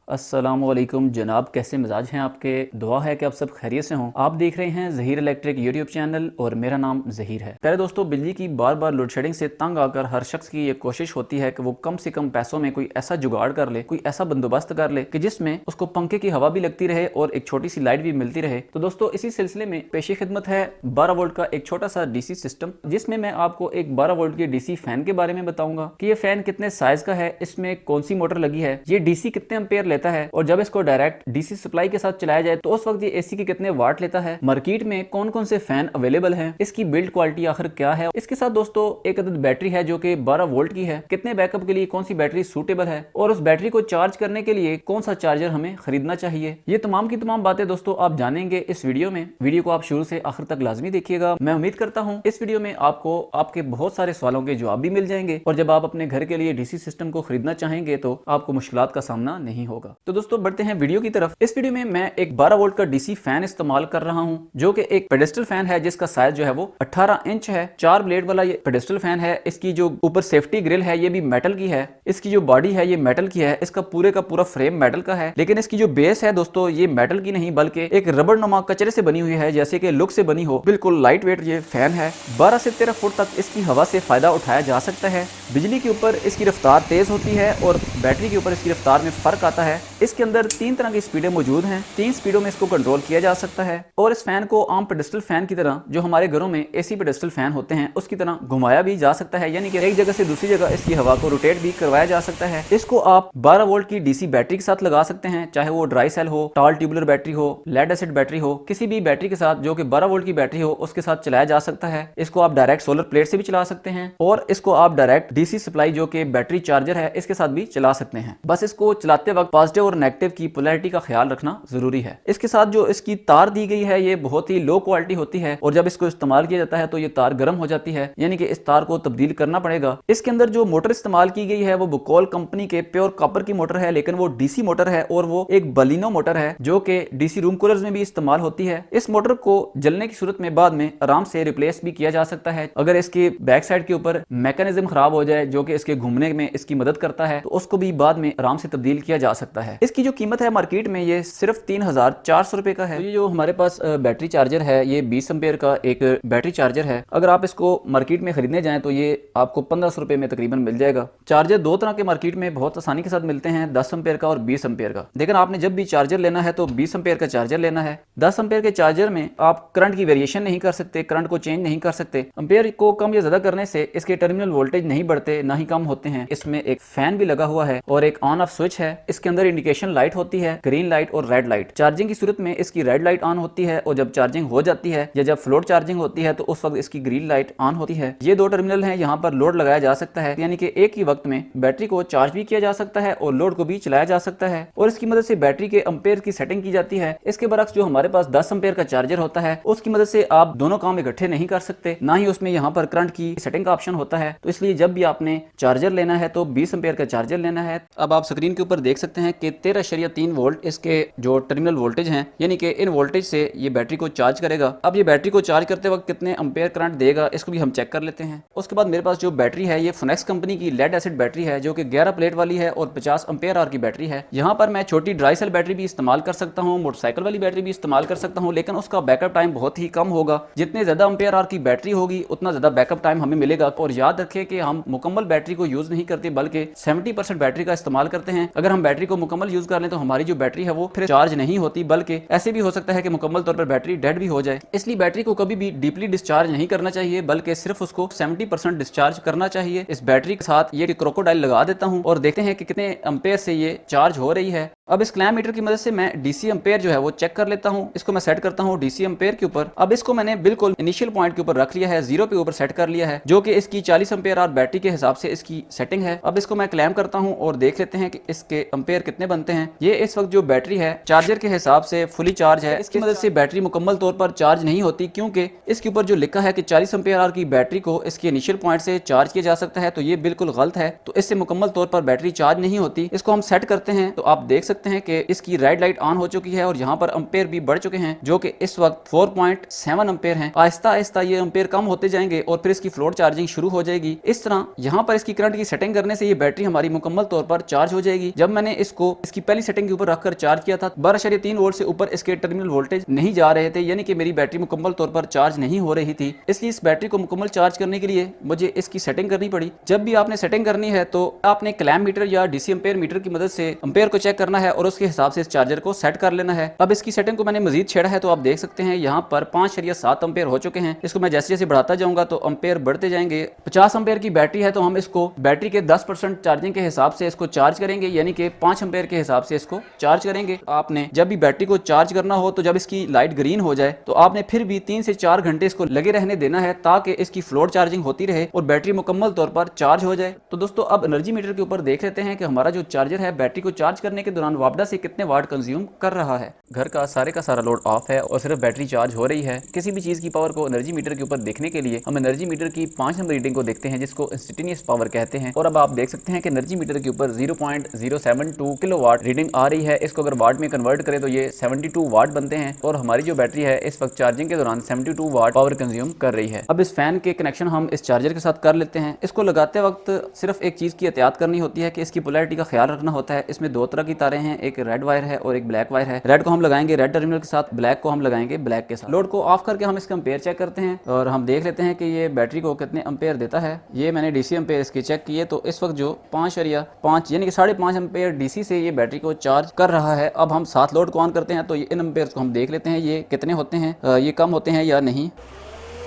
अस्सलामुअलैकुम जनाब, कैसे मिजाज हैं आपके। दुआ है कि आप सब खैरियत से हों। आप देख रहे हैं ज़हीर इलेक्ट्रिक यूट्यूब चैनल और मेरा नाम ज़हीर है। पहले दोस्तों, बिजली की बार बार लोड शेडिंग से तंग आकर हर शख्स की ये कोशिश होती है कि वो कम से कम पैसों में कोई ऐसा जुगाड़ कर ले, कोई ऐसा बंदोबस्त कर ले कि जिसमें उसको पंखे की हवा भी लगती रहे और एक छोटी सी लाइट भी मिलती रहे। तो दोस्तों, इसी सिलसिले में पेशी खिदमत है 12 वोल्ट का एक छोटा सा डीसी सिस्टम, जिसमें मैं आपको एक 12 वोल्ट के डीसी फैन के बारे में बताऊंगा कि ये फैन कितने साइज का है, इसमें कौन सी मोटर लगी है, ये डीसी कितने एम्पेयर लेता है और जब इसको डायरेक्ट डीसी सप्लाई के साथ चलाया जाए तो उस वक्त ये एसी के कितने वाट लेता है, मार्केट में कौन कौन से फैन अवेलेबल हैं, इसकी बिल्ड क्वालिटी आखिर क्या है। इसके साथ दोस्तों एक अदद बैटरी है जो कि 12 वोल्ट की है, कितने बैकअप के लिए कौन सी बैटरी सूटेबल है और उस बैटरी को चार्ज करने के लिए कौन सा चार्जर हमें खरीदना चाहिए। ये तमाम की तमाम बातें दोस्तों आप जानेंगे इस वीडियो में। वीडियो को आप शुरू से आखिर तक लाजमी देखिएगा। मैं उम्मीद करता हूँ इस वीडियो में आपको आपके बहुत सारे सवालों के जवाब भी मिल जाएंगे और जब आप अपने घर के लिए डीसी सिस्टम को खरीदना चाहेंगे तो आपको मुश्किलात का सामना नहीं होगा। तो दोस्तों बढ़ते हैं वीडियो की तरफ। इस वीडियो में मैं एक 12 वोल्ट का डीसी फैन इस्तेमाल कर रहा हूं जो कि एक पेडेस्टल फैन है जिसका साइज जो है वो 18 इंच है। 4 ब्लेड वाला ये पेडेस्टल फैन है। इसकी जो ऊपर सेफ्टी ग्रिल है ये भी मेटल की है। इसकी जो बॉडी है ये मेटल की है। इसका पूरे का पूरा फ्रेम मेटल का है, लेकिन इसकी जो बेस है दोस्तों ये मेटल की नहीं बल्कि एक रबड़ नुमा कचरे से बनी हुई है, जैसे कि लुक से बनी हो। बिल्कुल लाइट वेट ये फैन है। 12 से 13 फुट तक इसकी हवा से फायदा उठाया जा सकता है। बिजली के ऊपर इसकी रफ्तार तेज होती है और बैटरी के ऊपर इसकी रफ्तार में फर्क आता है। इसके अंदर 3 तरह की स्पीडें मौजूद हैं। 3 स्पीडों में इसको कंट्रोल किया जा सकता है और इस फैन को आम पेडेस्टल फैन की तरह जो हमारे घरों में एसी पेडेस्टल फैन होते हैं उसकी तरह घुमाया भी जा सकता है, यानी कि एक जगह से दूसरी जगह इसकी हवा को रोटेट भी करवाया जा सकता है। इसको आप 12 वोल्ट की डीसी बैटरी के साथ लगा सकते हैं, चाहे वो ड्राई सेल हो, टॉल ट्यूबुलर बैटरी हो, लेड एसिड बैटरी हो, किसी भी बैटरी के साथ जो कि 12 वोल्ट की बैटरी हो उसके साथ चलाया जा सकता है। इसको आप डायरेक्ट सोलर प्लेट से भी चला सकते हैं और इसको आप डायरेक्ट डीसी सप्लाई जो कि बैटरी चार्जर है इसके साथ भी चला सकते हैं। बस इसको चलाते वक्त पॉजिटिव और नेगेटिव की पोलैरिटी का ख्याल रखना जरूरी है। इसके साथ जो इसकी तार दी गई है ये बहुत ही लो क्वालिटी होती है और जब इसको इस्तेमाल किया जाता है तो ये तार गर्म हो जाती है, यानी कि इस तार को तब्दील करना पड़ेगा। इसके अंदर जो मोटर इस्तेमाल की गई है वो बुकोल कंपनी के प्योर कॉपर की मोटर है, लेकिन वो डीसी मोटर है और वो एक बलिनो मोटर है जो कि डीसी रूम कूलर्स में भी इस्तेमाल होती है। इस मोटर को जलने की सूरत में बाद में आराम से रिप्लेस भी किया जा सकता है। अगर इसके बैक साइड के ऊपर मैकेनिज्म खराब हो जाए जो कि इसके घूमने में इसकी मदद करता है तो उसको भी बाद में आराम से तब्दील किया जा सकता है। इसकी जो कीमत है मार्केट में ये सिर्फ 3400 रुपए का है। तो ये जो हमारे पास बैटरी चार्जर है ये 20 एम्पेयर का एक बैटरी चार्जर है। अगर आप इसको मार्केट में खरीदने जाएं तो ये आपको 1500 रुपए में तकरीबन मिल जाएगा। चार्जर 2 तरह के मार्केट में बहुत आसानी के साथ मिलते हैं, 10 एम्पेयर का और 20 एम्पेयर का। लेकिन आपने जब भी चार्जर लेना है तो 20 एम्पेयर का चार्जर लेना है। 10 एम्पेयर के चार्जर में आप करंट की वेरिएशन नहीं कर सकते, करंट को चेंज नहीं कर सकते। एम्पेयर को कम या ज्यादा करने से इसके टर्मिनल वोल्टेज नहीं बढ़ते ना ही कम होते हैं। इसमें एक फैन भी लगा हुआ है और एक ऑन ऑफ स्विच है। इसके अंदर इंडिकेशन लाइट होती है, ग्रीन लाइट और रेड लाइट। चार्जिंग की सूरत में इसकी रेड लाइट ऑन होती है और जब चार्जिंग हो जाती है या जब फ्लोट चार्जिंग होती है तो उस वक्त इसकी ग्रीन लाइट ऑन होती है। ये 2 टर्मिनल हैं, यहाँ पर लोड लगाया जा सकता है, यानी कि एक ही वक्त में बैटरी को चार्ज भी किया जा सकता है और लोड को भी चलाया जा सकता है और इसकी मदद से बैटरी के एम्पेयर की सेटिंग की जाती है। इसके बरक्स जो हमारे पास 10 एम्पेयर का चार्जर होता है उसकी मदद से आप दोनों काम इकट्ठे नहीं कर सकते, ना ही उसमें यहाँ पर करंट की सेटिंग का ऑप्शन होता है। तो इसलिए जब भी आपने चार्जर लेना है तो 20 एम्पेयर का चार्जर लेना है। अब आप स्क्रीन के ऊपर देख सकते हैं कि 13.3 वोल्ट इसके जो टर्मिनल वोल्टेज हैं, यानी कि इन वोल्टेज से ये बैटरी को चार्ज करेगा। अब ये बैटरी को चार्ज करते वक्त कितने एम्पेयर करंट देगा इसको भी हम चेक कर लेते हैं। उसके बाद मेरे पास जो बैटरी है ये फिनेक्स कंपनी की लेड एसिड बैटरी है जो कि 11 प्लेट वाली है और 50 एम्पेयर आवर की बैटरी है। यहाँ पर मैं छोटी ड्राई सेल बैटरी भी इस्तेमाल कर सकता हूँ, मोटरसाइकिल वाली बैटरी भी इस्तेमाल कर सकता हूँ, लेकिन उसका बैकअप टाइम बहुत ही कम होगा। जितने ज्यादा एम्पेयर आवर की बैटरी होगी उतना ज्यादा बैकअप टाइम हमें मिलेगा। और याद रखें कि हम मुकम्मल बैटरी को यूज नहीं करते बल्कि 70% बैटरी का इस्तेमाल करते हैं। अगर हम बैटरी को मुकम्मल यूज कर लें तो हमारी जो बैटरी है वो फिर चार्ज नहीं होती, बल्कि ऐसे भी हो सकता है कि मुकम्मल तौर पर बैटरी डेड भी हो जाए। इसलिए बैटरी को कभी भी डीपली डिस्चार्ज नहीं करना चाहिए बल्कि सिर्फ उसको 70% डिस्चार्ज करना चाहिए। इस बैटरी के साथ ये क्रोकोडाइल लगा देता हूँ और देखते हैं कि कितने एम्पेयर से ये चार्ज हो रही है। अब इस क्लैम मीटर की मदद से मैं डीसी एम्पेयर जो है वो चेक कर लेता हूँ। इसको मैं सेट करता हूँ डीसी एम्पेयर के ऊपर। अब इसको मैंने बिल्कुल इनिशियल पॉइंट के ऊपर रख लिया है, 0 पे ऊपर सेट कर लिया है, जो कि इसकी 40 एम्पेयर आवर बैटरी के हिसाब से इसकी सेटिंग है। अब इसको मैं क्लैम करता हूँ और देख लेते हैं कि इसके एम्पेयर कितने बनते हैं। ये इस वक्त जो बैटरी है चार्जर के हिसाब से फुली चार्ज है। इसकी मदद से बैटरी मुकम्मल तौर पर चार्ज नहीं होती क्योंकि इसके ऊपर जो लिखा है कि 40 एम्पेयर आवर की बैटरी को इसके इनिशियल पॉइंट से चार्ज किया जा सकता है, तो ये बिल्कुल गलत है। तो इससे मुकम्मल तौर पर बैटरी चार्ज नहीं होती। इसको हम सेट करते हैं तो आप देख सकते हैं कि इसकी रेड लाइट ऑन हो चुकी है और यहाँ पर एम्पेयर भी बढ़ चुके हैं, जो कि इस वक्त 4.7 एम्पेयर हैं। आहिस्ता आहिस्ता ये एम्पेयर कम होते जाएंगे और फिर इसकी फ्लोट चार्जिंग शुरू हो जाएगी। इस तरह यहाँ पर इसकी करंट की सेटिंग करने से ये बैटरी हमारी मुकम्मल तौर पर चार्ज हो जाएगी। जब मैंने इसको इसकी पहली सेटिंग के ऊपर रखकर चार्ज किया था, 12.3 वोल्ट से ऊपर इसके टर्मिनल वोल्टेज नहीं जा रहे थे, यानी कि मेरी बैटरी मुकम्मल तौर पर चार्ज नहीं हो रही थी। इसलिए इस बैटरी को मुकम्मल चार्ज करने के लिए मुझे इसकी सेटिंग करनी पड़ी। जब भी आपने सेटिंग करनी है तो आपने क्लैम्प मीटर या डीसी एम्पेयर मीटर की मदद से एम्पेयर को चेक करना है और उसके हिसाब से इस चार्जर को सेट कर लेना है। अब इसकी सेटिंग को मैंने मजीद छेड़ा है तो आप देख सकते हैं यहाँ पर 5.7 एम्पेयर हो चुके हैं। इसको मैं जैसे जैसे बढ़ाता जाऊंगा तो एम्पेयर बढ़ते जाएंगे। 50 एम्पेयर की बैटरी है तो हम इसको बैटरी के 10% चार्जिंग के हिसाब से इसको चार्ज करेंगे, यानी कि 5 एम्पेयर के हिसाब से इसको चार्ज करेंगे। आपने जब भी बैटरी को चार्ज करना हो तो जब इसकी लाइट ग्रीन हो जाए तो आपने फिर भी 3 से 4 घंटे इसको लगे रहने देना है ताकि इसकी फ्लोट चार्जिंग होती रहे और बैटरी मुकम्मल तौर पर चार्ज हो जाए। तो दोस्तों अब एनर्जी मीटर के ऊपर देख लेते हैं कि हमारा जो चार्जर है बैटरी को चार्ज करने के दौरान वापडा से कितने वाट कंज्यूम कर रहा है। घर का सारा लोड ऑफ है और सिर्फ बैटरी चार्ज हो रही है। किसी भी चीज की पावर को एनर्जी मीटर के ऊपर देखने के लिए हम एनर्जी मीटर की 5 नंबर रीडिंग को देखते हैं, जिसको इंस्टेंटेनियस पावर कहते हैं। और अब आप देख सकते हैं कि एनर्जी मीटर के ऊपर 0.072 किलोवाट रीडिंग आ रही है। इसको अगर वाट में कन्वर्ट करें तो ये 72 वाट बनते हैं और हमारी जो बैटरी है इस वक्त चार्जिंग के दौरान 72 वाट पावर कंज्यूम कर रही है। अब इस फैन के कनेक्शन हम इस चार्जर के साथ कर लेते हैं। इसको लगाते वक्त सिर्फ एक चीज की एहतियात करनी होती है कि इसकी पोलैरिटी का ख्याल रखना होता है। इसमें 2 तरह की तारें हैं, एक रेड वायर है और एक ब्लैक वायर है। रेड को हम लगाएंगे रेड टर्मिनल के साथ, ब्लैक को हम लगाएंगे ब्लैक के साथ। लोड को ऑफ करके हम इसका एम्पेयर चेक करते हैं और हम देख लेते हैं कि ये बैटरी को कितने एम्पेयर देता है। ये मैंने डीसी एम्पेयर इसके चेक किए तो इस वक्त जो 5.5 यानी कि 5.5 एम्पेयर डीसी से ये बैटरी को चार्ज कर रहा है। अब हम साथ लोड को ऑन करते हैं तो इन एम्पेयर को हम देख लेते हैं ये कितने होते हैं, ये कम होते हैं या नहीं।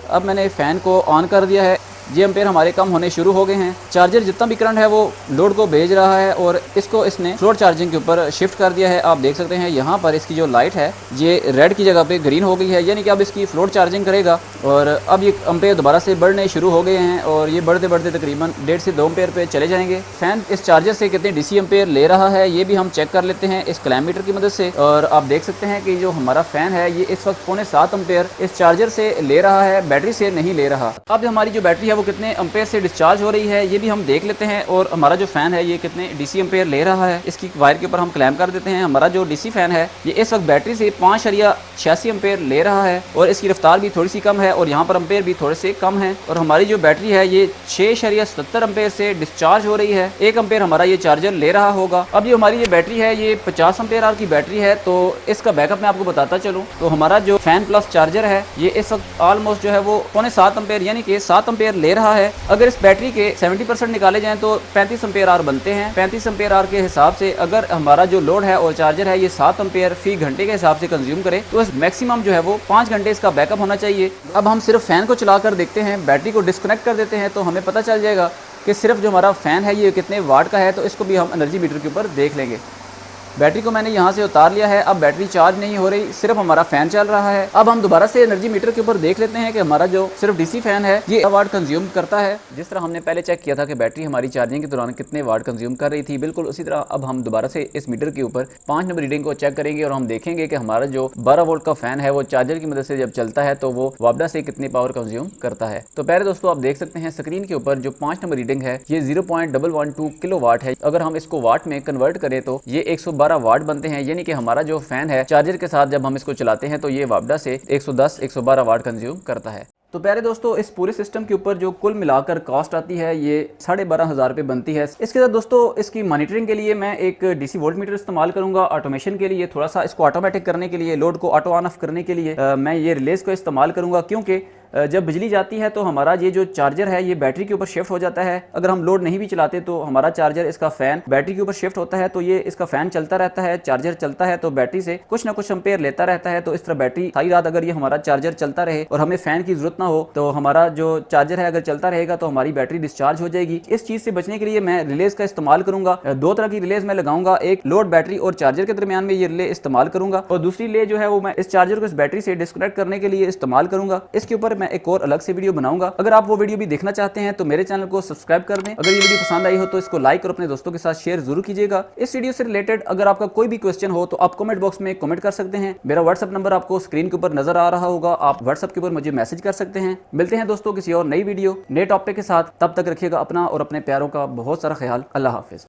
अब मैंने फैन को ऑन कर दिया है, ये एम्पेयर हमारे कम होने शुरू हो गए हैं। चार्जर जितना भी करंट है वो लोड को भेज रहा है और इसको इसने फ्लोट चार्जिंग के ऊपर शिफ्ट कर दिया है। आप देख सकते हैं यहाँ पर इसकी जो लाइट है ये रेड की जगह पे ग्रीन हो गई है, यानी कि अब इसकी फ्लोट चार्जिंग करेगा। और अब ये एम्पेयर दोबारा से बढ़ने शुरू हो गए हैं और ये बढ़ते बढ़ते तकरीबन 1.5 से 2 एम्पेयर पे चले जाएंगे। फैन इस चार्जर से कितने डीसी एम्पेयर ले रहा है ये भी हम चेक कर लेते हैं इस क्लैम्प मीटर की मदद से। और आप देख सकते हैं कि जो हमारा फैन है ये इस वक्त 7.5 एम्पेयर इस चार्जर से ले रहा है, बैटरी से नहीं ले रहा। अब हमारी जो बैटरी है वो कितने एम्पेयर से डिस्चार्ज हो रही है ये भी हम देख लेते हैं। और हमारा जो फैन है ये कितने डीसी एम्पेयर ले रहा है इसकी वायर के ऊपर हम क्लैम्प कर देते हैं। हमारा जो डीसी फैन है ये इस वक्त बैटरी से 5.86 एम्पेयर ले रहा है और इसकी रफ्तार भी थोड़ी सी कम है और यहाँ पर एम्पेयर भी थोड़े से कम है। और हमारी जो बैटरी है ये 6.70 एम्पेयर से डिस्चार्ज हो रही है। 1 एम्पेयर हमारा ये चार्जर ले रहा होगा। अब ये हमारी ये बैटरी है ये 50 एम्पेयर आवर की बैटरी है तो इसका बैकअप मैं आपको बताता चलूँ तो हमारा जो फैन प्लस चार्जर है ये इस वक्त ऑलमोस्ट जो है वो 7.5 एम्पेयर यानी कि 7 एम्पेयर ले रहा है। अगर इस बैटरी के 70% निकाले जाएं तो 35 एम्पेयर आवर बनते हैं। 35 एम्पेयर आवर के हिसाब से अगर हमारा जो लोड है और चार्जर है ये 7 एम्पेयर फी घंटे के हिसाब से कंज्यूम करे तो इस मैक्सिमम जो है वो 5 घंटे इसका बैकअप होना चाहिए। अब हम सिर्फ फैन को चलाकर देखते हैं, बैटरी को डिस्कनेक्ट कर देते हैं तो हमें पता चल जाएगा कि सिर्फ जो हमारा फैन है ये कितने वाट का है। तो इसको भी हम एनर्जी मीटर के ऊपर देख लेंगे। बैटरी को मैंने यहाँ से उतार लिया है, अब बैटरी चार्ज नहीं हो रही, सिर्फ हमारा फैन चल रहा है। अब हम दोबारा से एनर्जी मीटर के ऊपर देख लेते हैं कि हमारा जो सिर्फ डीसी फैन है ये वाट कंज्यूम करता है। जिस तरह हमने पहले चेक किया था कि बैटरी हमारी चार्जिंग के दौरान कितने वाट कंज्यूम कर रही थी, बिल्कुल उसी तरह अब हम दोबारा से इस मीटर के ऊपर 5 नंबर रीडिंग को चेक करेंगे और हम देखेंगे कि हमारा जो 12 वोल्ट का फैन है वो चार्जर की मदद से जब चलता है तो वो वापडा से कितनी पावर कंज्यूम करता है। तो पहले दोस्तों आप देख सकते हैं स्क्रीन के ऊपर जो 5 नंबर रीडिंग है ये 0.112 किलो वाट है। अगर हम इसको वाट में कन्वर्ट करें तो ये 112 वाट बनते हैं, यानी कि हमारा जो फैन है चार्जर के साथ जब हम इसको चलाते हैं तो ये वापडा से 110-112 वाट कंज्यूम करता है। तो प्यारे दोस्तों इस पूरे सिस्टम के ऊपर जो कुल मिलाकर कॉस्ट आती है ये 12,500 रुपये बनती है। इसके साथ दोस्तों इसकी मॉनिटरिंग के लिए मैं एक डीसी वोल्ट मीटर इस्तेमाल करूंगा। ऑटोमेशन के लिए थोड़ा सा इसको ऑटोमेटिक करने के लिए, लोड को ऑटो ऑन ऑफ करने के लिए मैं ये रिलेज को इस्तेमाल करूंगा, क्योंकि जब बिजली जाती है तो हमारा ये जो चार्जर है ये बैटरी के ऊपर शिफ्ट हो जाता है। अगर हम लोड नहीं भी चलाते तो हमारा चार्जर इसका फैन बैटरी के ऊपर शिफ्ट होता है, तो ये इसका फैन चलता रहता है, चार्जर चलता है तो बैटरी से कुछ ना कुछ एम्पेयर लेता रहता है। तो इस तरह बैटरी सारी रात अगर ये हमारा चार्जर चलता रहे और हमें फैन की जरूरत ना हो तो हमारा जो चार्जर है अगर चलता रहेगा तो हमारी बैटरी डिस्चार्ज हो जाएगी। इस चीज से बचने के लिए मैं रिलेज का इस्तेमाल करूंगा। 2 तरह की रिलेज मैं लगाऊंगा, एक लोड बैटरी और चार्जर के दरमियान में ये रिले इस्तेमाल करूंगा और दूसरी रिले जो है वो मैं इस चार्जर को इस बैटरी से डिस्कनेक्ट करने के लिए इस्तेमाल करूंगा। इसके ऊपर मैं एक और अलग से वीडियो बनाऊंगा। अगर आप वो वीडियो भी देखना चाहते हैं तो मेरे चैनल को सब्सक्राइब कर दें। अगर ये वीडियो पसंद आई हो तो इसको लाइक और अपने दोस्तों के साथ शेयर जरूर कीजिएगा। इस वीडियो से रिलेटेड अगर आपका कोई भी क्वेश्चन हो तो आप कमेंट बॉक्स में कमेंट कर सकते हैं। मेरा व्हाट्सएप नंबर आपको स्क्रीन के ऊपर नजर आ रहा होगा, आप व्हाट्सएप के ऊपर मुझे मैसेज कर सकते हैं। मिलते हैं दोस्तों किसी और नई वीडियो नए टॉपिक के साथ, तब तक रखिएगा अपना और अपने प्यारों का बहुत सारा ख्याल। अल्लाह हाफिज।